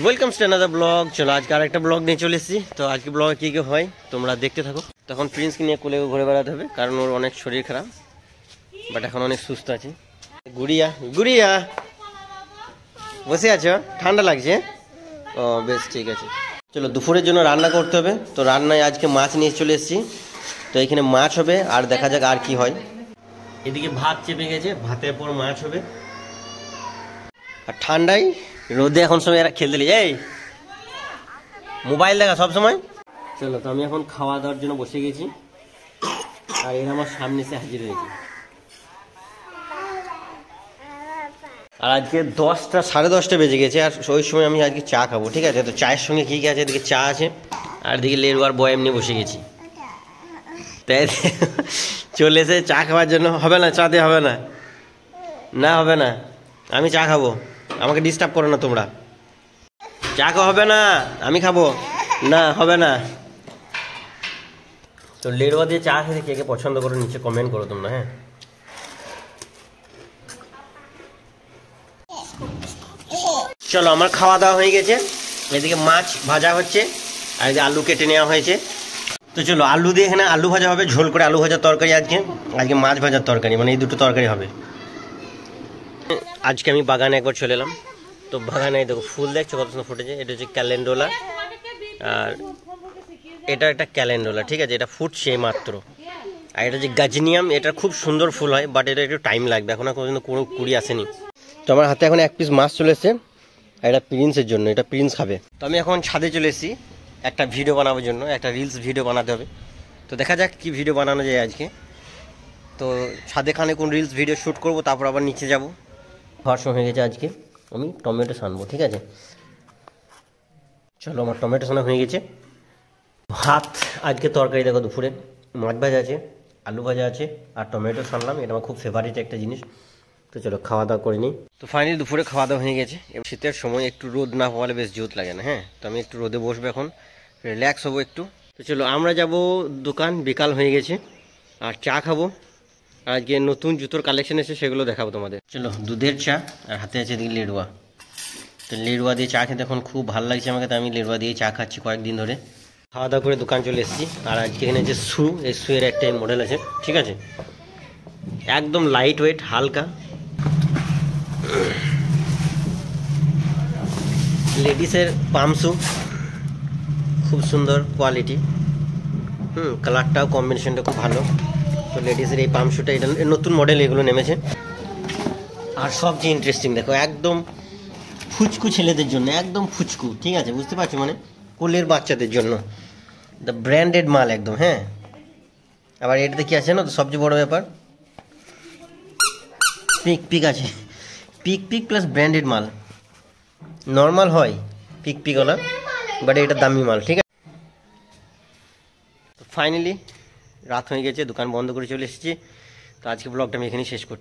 Welcome to another blog. চলো আজকে আর একটা ব্লগ নিয়ে চলে এসেছি। তো আজকে ব্লগে কী কী হয় তোমরা দেখতে থাকো। তখন প্রিন্সকে নিয়ে কোলে ঘুরে বেড়াতে হবে, কারণ ওর অনেক শরীর খারাপ, বাট এখন অনেক সুস্থ আছে। গুড়িয়া গুড়িয়া বসে আছো, ঠান্ডা লাগছে? ও বেশ, ঠিক আছে। চলো দুপুরের জন্য রান্না করতে হবে। তো রান্নায় আজকে মাছ নিয়ে চলে এসেছি। তো এখানে মাছ হবে, আর দেখা যাক আর কি হয়। এদিকে ভাত চেপে গেছে, ভাতের পর মাছ হবে। আর ঠান্ডায় রোদে এখন সময় এরা খেলতে লেগে এই মোবাইল দেখা সব সময়। চলো, তো আমি এখন খাওয়া দাওয়ার জন্য বসে গেছি, আর এরা আমার সামনে এসে হাজির হয়েছে। আর আজকে 10টা সাড়ে 10টা বেজে গেছে, আর ওই সময় আমি আজকে চা খাবো, ঠিক আছে। তো চায়ের সঙ্গে কী কী আছে, এদিকে চা আছে, আর এদিকে লেরুয়ার বয়াম নিয়ে বসে গেছি। তাই চলে এসে চা খাওয়ার জন্য। হবে না, চা দিয়ে হবে না, না হবে না, আমি চা খাবো, আমাকে ডিস্টার্ব করো না তোমরা। চা খাওয়া হবে না, আমি খাবো না, হবে না। তো লেরুয়া দিয়ে চা খেতে কে কে পছন্দ করো নিচে কমেন্ট করো তোমরা। হ্যাঁ, চলো আমার খাওয়া দাওয়া হয়ে গেছে। এদিকে মাছ ভাজা হচ্ছে, আর এদিকে আলু কেটে নেওয়া হয়েছে। তো চলো আলু দিয়ে এখানে আলু ভাজা হবে, ঝোল করে আলু ভাজার তরকারি আজকে, আজকে মাছ ভাজার তরকারি, মানে এই দুটো তরকারি হবে। আজকে আমি বাগানে একবার চলে এলাম। তো বাগানে দেখো ফুল দেখছো কত সুন্দর ফুটেছে। এটা হচ্ছে ক্যালেন্ডোলা, আর এটা একটা ক্যালেন্ডোলা, ঠিক আছে। এটা ফুটছে মাত্র। আর এটা যে গাজনিয়াম, এটা খুব সুন্দর ফুল হয়, বাট এটা একটু টাইম লাগবে, এখন পর্যন্ত কোনো কুড়ি আসেনি। তো আমার হাতে এখন 1 পিস মাছ চলে এসেছে, আর এটা প্রিন্সের জন্য, এটা প্রিন্স খাবে। তো আমি এখন ছাদে চলে এসেছি একটা ভিডিও বানানোর জন্য, একটা রিলস ভিডিও বানাতে হবে। তো দেখা যাক কি ভিডিও বানানো যায় আজকে। তো ছাদে খানে কোন রিলস ভিডিও শ্যুট করবো, তারপর আবার নিচে যাব। খাওয়ার সময় হয়ে গেছে, আজকে আমি টমেটো সানবো, ঠিক আছে। চলো আমার টমেটো সানা হয়ে গেছে। ভাত আজকে তরকারি দেখো, দুপুরে মাছ ভাজা আছে, আলু ভাজা আছে, আর টমেটো সানলাম, এটা আমার খুব ফেভারিট একটা জিনিস। তো চলো খাওয়া দাওয়া করে নিই। তো ফাইনালি দুপুরে খাওয়া দাওয়া হয়ে গেছে। এবার শীতের সময় একটু রোদ না হওয়ালে বেশ জোত লাগে না। হ্যাঁ, তো আমি একটু রোদে বসবো এখন, রিল্যাক্স হবো একটু। তো চলো আমরা যাব দোকান, বিকাল হয়ে গেছে, আর চা খাবো। আজকে নতুন জুতোর কালেকশন এসে সেগুলো দেখাবো তোমাদের। চলো দুধের চা, আর হাতে আছে এদিকে লেরুয়া। তো লেরুয়া দিয়ে চা খেতে এখন খুব ভালো লাগছে আমাকে, তো আমি লেরুয়া দিয়ে চা খাচ্ছি কয়েকদিন ধরে। খাওয়া দাওয়া করে দোকান চলে এসেছি। আর আজকে এখানে যে শু, এই শুয়ের একটা মডেল আছে, ঠিক আছে, একদম লাইট ওয়েট, হালকা। লেডিসের পাম শু, খুব সুন্দর কোয়ালিটি, কালারটাও কম্বিনেশনটা খুব ভালো। তো লেডিসের এই পাম শুটা, এটা নতুন মডেল, এগুলো নেমেছে। আর সবচেয়ে ইন্টারেস্টিং দেখো, একদম ফুচকু ছেলেদের জন্য, একদম ফুচকু, ঠিক আছে, বুঝতে পারছো, মানে কোলের বাচ্চাদের জন্য দ্য ব্র্যান্ডেড মাল একদম। হ্যাঁ, আবার এটাতে কি আছে না, তো সবচেয়ে বড় ব্যাপার, পিক পিক আছে, পিক পিক প্লাস ব্র্যান্ডেড মাল। নর্মাল হয় পিক পিকওয়ালা, বাট এটা দামি মাল, ঠিক আছে। তো ফাইনালি রাত হয়ে গেছে, দোকান বন্ধ করে চলে এসেছি। তো আজকে ব্লগটা আমি এখানেই শেষ করছি।